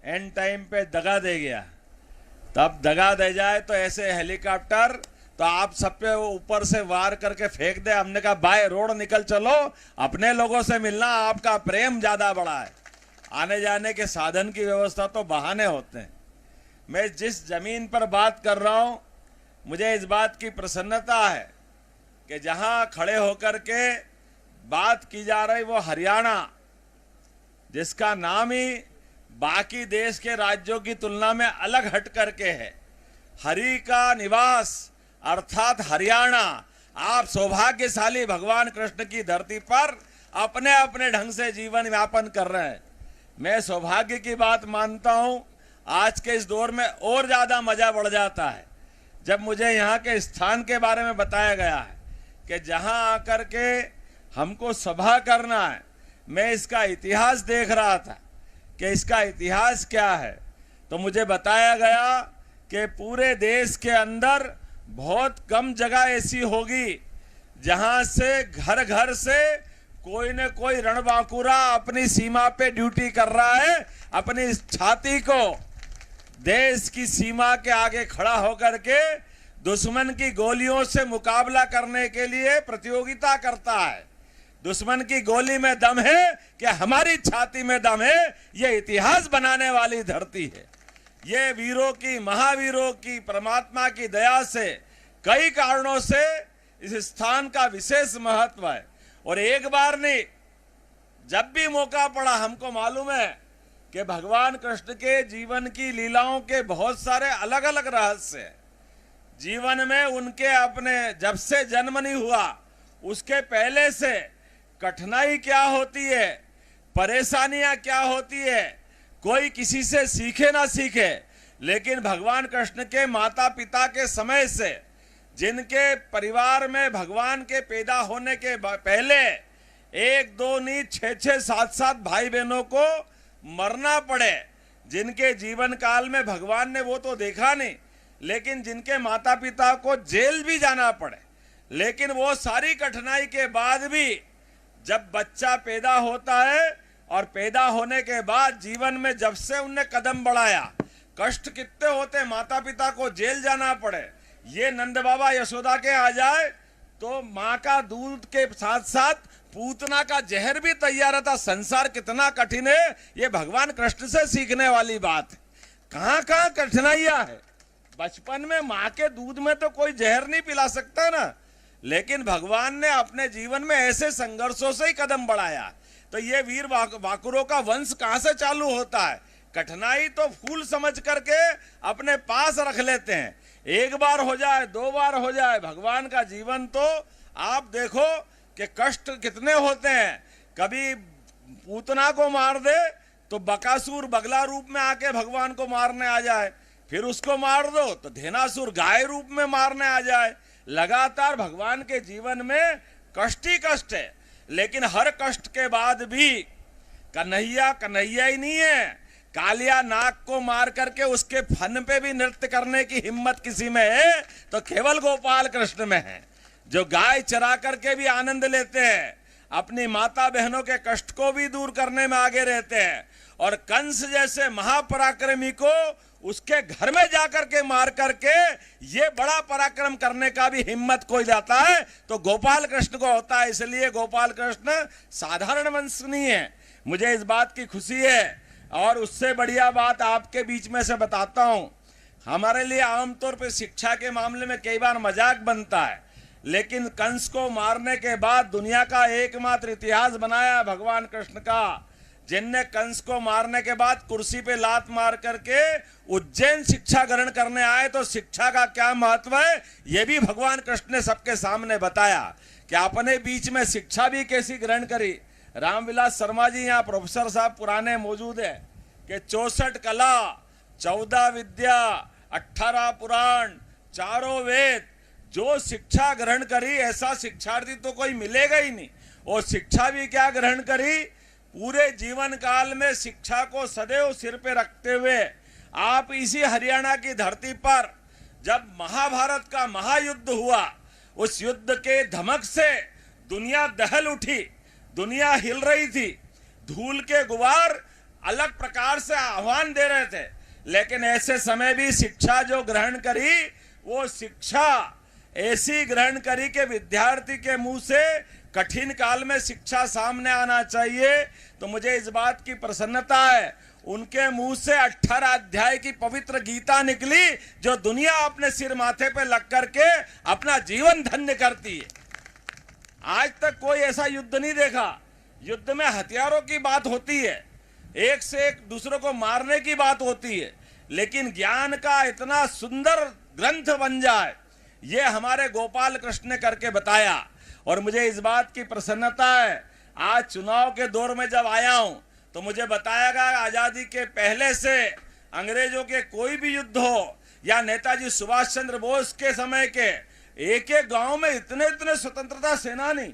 And time पे दगा दे गया। तब दगा दे जाए तो ऐसे हेलीकॉप्टर तो आप सब पे ऊपर से वार करके फेंक दे। हमने कहा बाय रोड निकल चलो, अपने लोगों से मिलना, आपका प्रेम ज्यादा बड़ा है। आने जाने के साधन की व्यवस्था तो बहाने होते हैं। मैं जिस जमीन पर बात कर रहा हूं, मुझे इस बात की प्रसन्नता है कि जहां खड़े होकर के बात की जा रही वो हरियाणा, जिसका नाम ही बाकी देश के राज्यों की तुलना में अलग हट करके है, हरि का निवास अर्थात हरियाणा। आप सौभाग्यशाली भगवान कृष्ण की धरती पर अपने अपने ढंग से जीवन यापन कर रहे हैं। मैं सौभाग्य की बात मानता हूं। आज के इस दौर में और ज्यादा मजा बढ़ जाता है जब मुझे यहाँ के स्थान के बारे में बताया गया है कि जहां आकर के हमको सभा करना है। मैं इसका इतिहास देख रहा था कि इसका इतिहास क्या है, तो मुझे बताया गया कि पूरे देश के अंदर बहुत कम जगह ऐसी होगी जहां से घर घर से कोई न कोई रणबांकुरा अपनी सीमा पे ड्यूटी कर रहा है, अपनी छाती को देश की सीमा के आगे खड़ा होकर के दुश्मन की गोलियों से मुकाबला करने के लिए प्रतियोगिता करता है। दुश्मन की गोली में दम है कि हमारी छाती में दम है। ये इतिहास बनाने वाली धरती है। ये वीरों की, महावीरों की, परमात्मा की दया से कई कारणों से इस स्थान का विशेष महत्व है। और एक बार नहीं, जब भी मौका पड़ा, हमको मालूम है कि भगवान कृष्ण के जीवन की लीलाओं के बहुत सारे अलग अलग रहस्य हैं। जीवन में उनके अपने जब से जन्म नहीं हुआ उसके पहले से कठिनाई क्या होती है, परेशानियां क्या होती है, कोई किसी से सीखे ना सीखे, लेकिन भगवान कृष्ण के माता पिता के समय से जिनके परिवार में भगवान के पैदा होने के पहले 1 2 नहीं 6 6 7 7 भाई बहनों को मरना पड़े, जिनके जीवन काल में भगवान ने वो तो देखा नहीं, लेकिन जिनके माता पिता को जेल भी जाना पड़े, लेकिन वो सारी कठिनाई के बाद भी जब बच्चा पैदा होता है और पैदा होने के बाद जीवन में जब से उनने कदम बढ़ाया, कष्ट कितने होते, माता पिता को जेल जाना पड़े, ये नंद बाबा यशोदा के आ जाए तो माँ का दूध के साथ साथ पूतना का जहर भी तैयार रहता। संसार कितना कठिन है, ये भगवान कृष्ण से सीखने वाली बात है। कहाँ कहाँ कठिनाइयां है। बचपन में माँ के दूध में तो कोई जहर नहीं पिला सकता ना, लेकिन भगवान ने अपने जीवन में ऐसे संघर्षों से ही कदम बढ़ाया। तो ये वीर बाकुरों का वंश कहाँ से चालू होता है। कठिनाई तो फूल समझ करके अपने पास रख लेते हैं। एक बार हो जाए, 2 बार हो जाए, भगवान का जीवन तो आप देखो कि कष्ट कितने होते हैं। कभी पूतना को मार दे तो बकासुर बगला रूप में आके भगवान को मारने आ जाए, फिर उसको मार दो तो धेनासुर गाय रूप में मारने आ जाए। लगातार भगवान के जीवन में कष्ट ही कष्ट है, लेकिन हर कष्ट के बाद भी कन्हैया कन्हैया ही नहीं है। कालिया नाग को मार करके उसके फन पे भी नृत्य करने की हिम्मत किसी में है तो केवल गोपाल कृष्ण में है, जो गाय चरा करके भी आनंद लेते हैं, अपनी माता बहनों के कष्ट को भी दूर करने में आगे रहते हैं। और कंस जैसे महापराक्रमी को उसके घर में जाकर के मार करके ये बड़ा पराक्रम करने का भी हिम्मत कोई जाता है तो गोपाल कृष्ण को होता है। इसलिए गोपाल कृष्ण साधारण वंश नहीं है। मुझे इस बात की खुशी है। और उससे बढ़िया बात आपके बीच में से बताता हूं। हमारे लिए आमतौर पर शिक्षा के मामले में कई बार मजाक बनता है, लेकिन कंस को मारने के बाद दुनिया का एकमात्र इतिहास बनाया भगवान कृष्ण का, जिनने कंस को मारने के बाद कुर्सी पे लात मार करके उज्जैन शिक्षा ग्रहण करने आए। तो शिक्षा का क्या महत्व है ये भी भगवान कृष्ण ने सबके सामने बताया कि अपने बीच में शिक्षा भी कैसी ग्रहण करी। रामविलास शर्मा जी यहाँ प्रोफेसर साहब पुराने मौजूद है कि 64 कला, 14 विद्या, 18 पुराण, 4 वेद, जो शिक्षा ग्रहण करी ऐसा शिक्षार्थी तो कोई मिलेगा ही नहीं। और शिक्षा भी क्या ग्रहण करी, पूरे जीवन काल में शिक्षा को सदैव सिर पे रखते हुए आप इसी हरियाणा की धरती पर जब महाभारत का महायुद्ध हुआ, उस युद्ध के धमक से दुनिया दहल उठी, दुनिया हिल रही थी, धूल के गुबार अलग प्रकार विस्तार से आह्वान दे रहे थे, लेकिन ऐसे समय भी शिक्षा जो ग्रहण करी, वो शिक्षा ऐसी ग्रहण करी कि विद्यार्थी के मुंह से कठिन काल में शिक्षा सामने आना चाहिए। तो मुझे इस बात की प्रसन्नता है, उनके मुंह से 18 अध्याय की पवित्र गीता निकली, जो दुनिया अपने सिर माथे पे लग करके अपना जीवन धन्य करती है। आज तक कोई ऐसा युद्ध नहीं देखा। युद्ध में हथियारों की बात होती है, एक से एक दूसरों को मारने की बात होती है, लेकिन ज्ञान का इतना सुंदर ग्रंथ बन जाए, ये हमारे गोपाल कृष्ण ने करके बताया। और मुझे इस बात की प्रसन्नता है, आज चुनाव के दौर में जब आया हूं तो मुझे बताया गया आजादी के पहले से अंग्रेजों के कोई भी युद्ध हो या नेताजी सुभाष चंद्र बोस के समय के एक एक गांव में इतने इतने स्वतंत्रता सेनानी,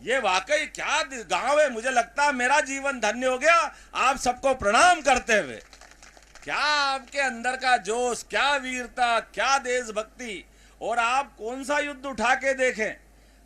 ये वाकई क्या गांव है। मुझे लगता है मेरा जीवन धन्य हो गया आप सबको प्रणाम करते हुए। क्या आपके अंदर का जोश, क्या वीरता, क्या देशभक्ति। और आप कौन सा युद्ध उठा के देखें,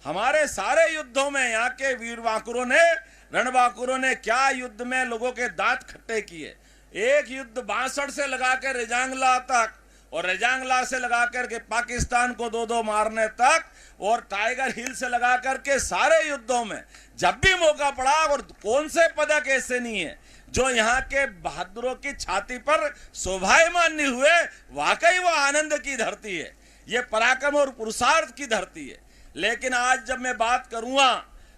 हमारे सारे युद्धों में यहाँ के वीर बांकुरों ने, रणबांकुरों ने क्या युद्ध में लोगों के दांत खट्टे किए। एक युद्ध 62 से लगाकर रेजांगला तक, और रेजांगला से लगाकर के पाकिस्तान को 2-2 मारने तक, और टाइगर हिल से लगा करके सारे युद्धों में जब भी मौका पड़ा, और कौन से पदक ऐसे नहीं है जो यहाँ के बहादुरों की छाती पर शोभायमान नहीं हुए। वाकई वो आनंद की धरती है, ये पराक्रम और पुरुषार्थ की धरती है। लेकिन आज जब मैं बात करूंगा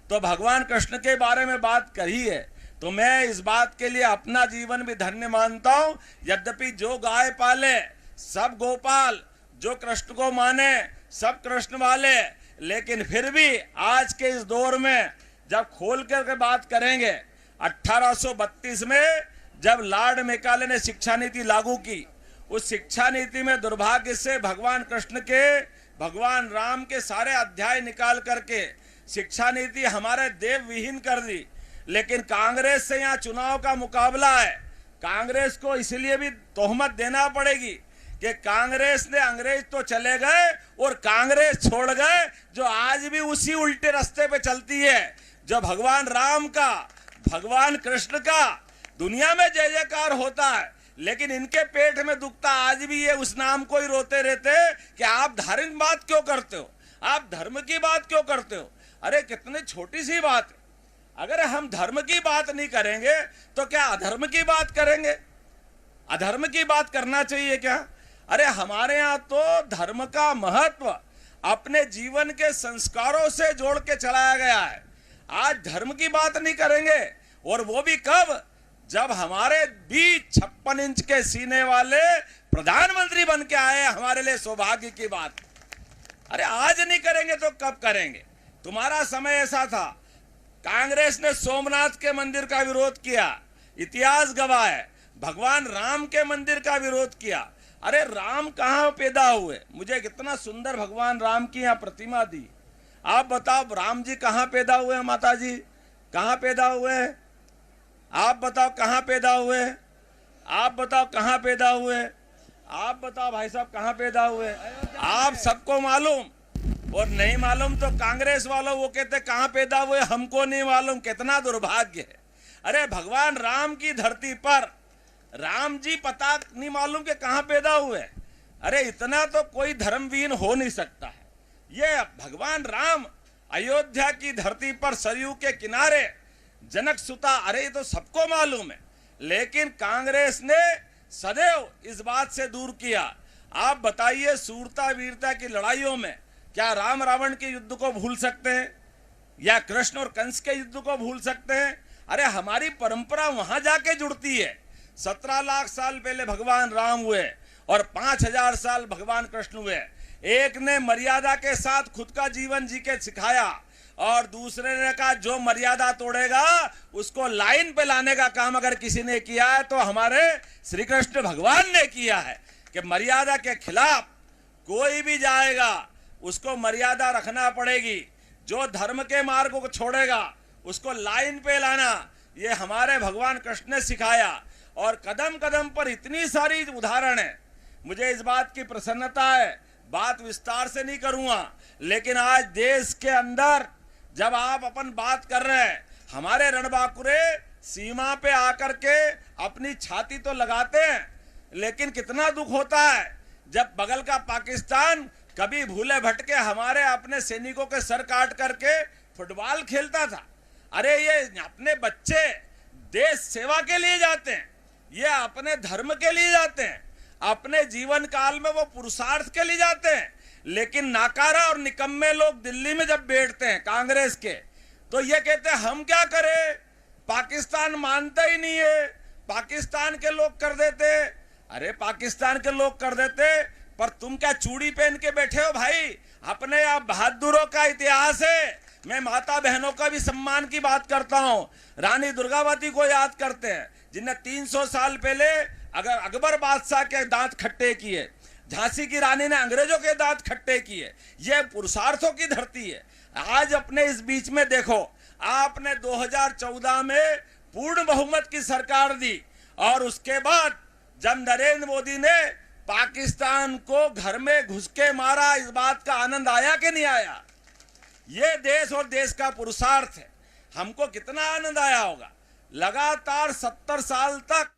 तो भगवान कृष्ण के बारे में बात करी है, तो मैं इस बात के लिए अपना जीवन भी धन्य मानता हूं। यद्यपि जो गाय पाले सब गोपाल, जो कृष्ण को माने सब कृष्ण वाले, लेकिन फिर भी आज के इस दौर में जब खोल करके बात करेंगे, 1832 में जब लॉर्ड मैकाले ने शिक्षा नीति लागू की, उस शिक्षा नीति में दुर्भाग्य से भगवान कृष्ण के, भगवान राम के सारे अध्याय निकाल करके शिक्षा नीति हमारे देव विहीन कर दी। लेकिन कांग्रेस से यहाँ चुनाव का मुकाबला है। कांग्रेस को इसलिए भी तोहमत देना पड़ेगी कि कांग्रेस ने, अंग्रेज तो चले गए और कांग्रेस छोड़ गए, जो आज भी उसी उल्टे रास्ते पे चलती है। जो भगवान राम का, भगवान कृष्ण का दुनिया में जय जयकार होता है, लेकिन इनके पेट में दुखता आज भी ये उस नाम को ही रोते रहते कि आप धार्मिक बात क्यों करते हो, आप धर्म की बात क्यों करते हो। अरे कितनी छोटी सी बात है, अगर हम धर्म की बात नहीं करेंगे तो क्या अधर्म की बात करेंगे? अधर्म की बात करना चाहिए क्या? अरे हमारे यहाँ तो धर्म का महत्व अपने जीवन के संस्कारों से जोड़ के चलाया गया है। आज धर्म की बात नहीं करेंगे, और वो भी कब? जब हमारे बीच 56 इंच के सीने वाले प्रधानमंत्री बन के आए, हमारे लिए सौभाग्य की बात। अरे आज नहीं करेंगे तो कब करेंगे? तुम्हारा समय ऐसा था, कांग्रेस ने सोमनाथ के मंदिर का विरोध किया, इतिहास गवाह है। भगवान राम के मंदिर का विरोध किया। अरे राम कहाँ पैदा हुए? मुझे कितना सुंदर भगवान राम की यहाँ प्रतिमा दी। आप बताओ राम जी कहाँ पैदा हुए? माता जी कहाँ पैदा हुए? आप बताओ कहाँ पैदा हुए? आप बताओ कहाँ पैदा हुए? आप बताओ भाई साहब कहाँ पैदा हुए? आप सबको मालूम, और नहीं मालूम तो कांग्रेस वालों वो कहते कहाँ पैदा हुए, हमको नहीं मालूम। कितना दुर्भाग्य है। अरे भगवान राम की धरती पर राम जी पता नहीं मालूम कि कहाँ पैदा हुए। अरे इतना तो कोई धर्मवीन हो नहीं सकता है। ये भगवान राम अयोध्या की धरती पर सरयू के किनारे जनक सुता, अरे ये तो सबको मालूम है, लेकिन कांग्रेस ने सदैव इस बात से दूर किया। आप बताइए, सूरता वीरता की लड़ाइयों में क्या राम रावण के युद्ध को भूल सकते हैं, या कृष्ण और कंस के युद्ध को भूल सकते हैं? अरे हमारी परंपरा वहां जाके जुड़ती है। 17 लाख साल पहले भगवान राम हुए और 5000 साल भगवान कृष्ण हुए। एक ने मर्यादा के साथ खुद का जीवन जी के सिखाया, और दूसरे ने कहा जो मर्यादा तोड़ेगा उसको लाइन पे लाने का काम अगर किसी ने किया है तो हमारे श्री कृष्ण भगवान ने किया है, कि मर्यादा के खिलाफ कोई भी जाएगा उसको मर्यादा रखना पड़ेगी। जो धर्म के मार्ग को छोड़ेगा उसको लाइन पे लाना, ये हमारे भगवान कृष्ण ने सिखाया। और कदम कदम पर इतनी सारी उदाहरण है। मुझे इस बात की प्रसन्नता है, बात विस्तार से नहीं करूंगा, लेकिन आज देश के अंदर जब आप अपन बात कर रहे हैं, हमारे रणबांकुरे सीमा पे आकर के अपनी छाती तो लगाते हैं, लेकिन कितना दुख होता है जब बगल का पाकिस्तान कभी भूले भटके हमारे अपने सैनिकों के सर काट करके फुटबॉल खेलता था। अरे ये अपने बच्चे देश सेवा के लिए जाते हैं, ये अपने धर्म के लिए जाते हैं, अपने जीवन काल में वो पुरुषार्थ के लिए जाते हैं। लेकिन नाकारा और निकम्मे लोग दिल्ली में जब बैठते हैं कांग्रेस के, तो ये कहते हैं हम क्या करें, पाकिस्तान मानता ही नहीं है, पाकिस्तान के लोग कर देते। अरे पाकिस्तान के लोग कर देते, पर तुम क्या चूड़ी पहन के बैठे हो भाई? अपने आप बहादुरों का इतिहास है। मैं माता बहनों का भी सम्मान की बात करता हूं। रानी दुर्गावती को याद करते हैं, जिन्हें 300 साल पहले अगर अकबर बादशाह के दांत खट्टे किए, झांसी की रानी ने अंग्रेजों के दांत खट्टे किए। यह पुरुषार्थों की धरती है। आज अपने इस बीच में देखो, आपने 2014 में पूर्ण बहुमत की सरकार दी, और उसके बाद जब नरेंद्र मोदी ने पाकिस्तान को घर में घुस के मारा, इस बात का आनंद आया कि नहीं आया? ये देश और देश का पुरुषार्थ है। हमको कितना आनंद आया होगा। लगातार 70 साल तक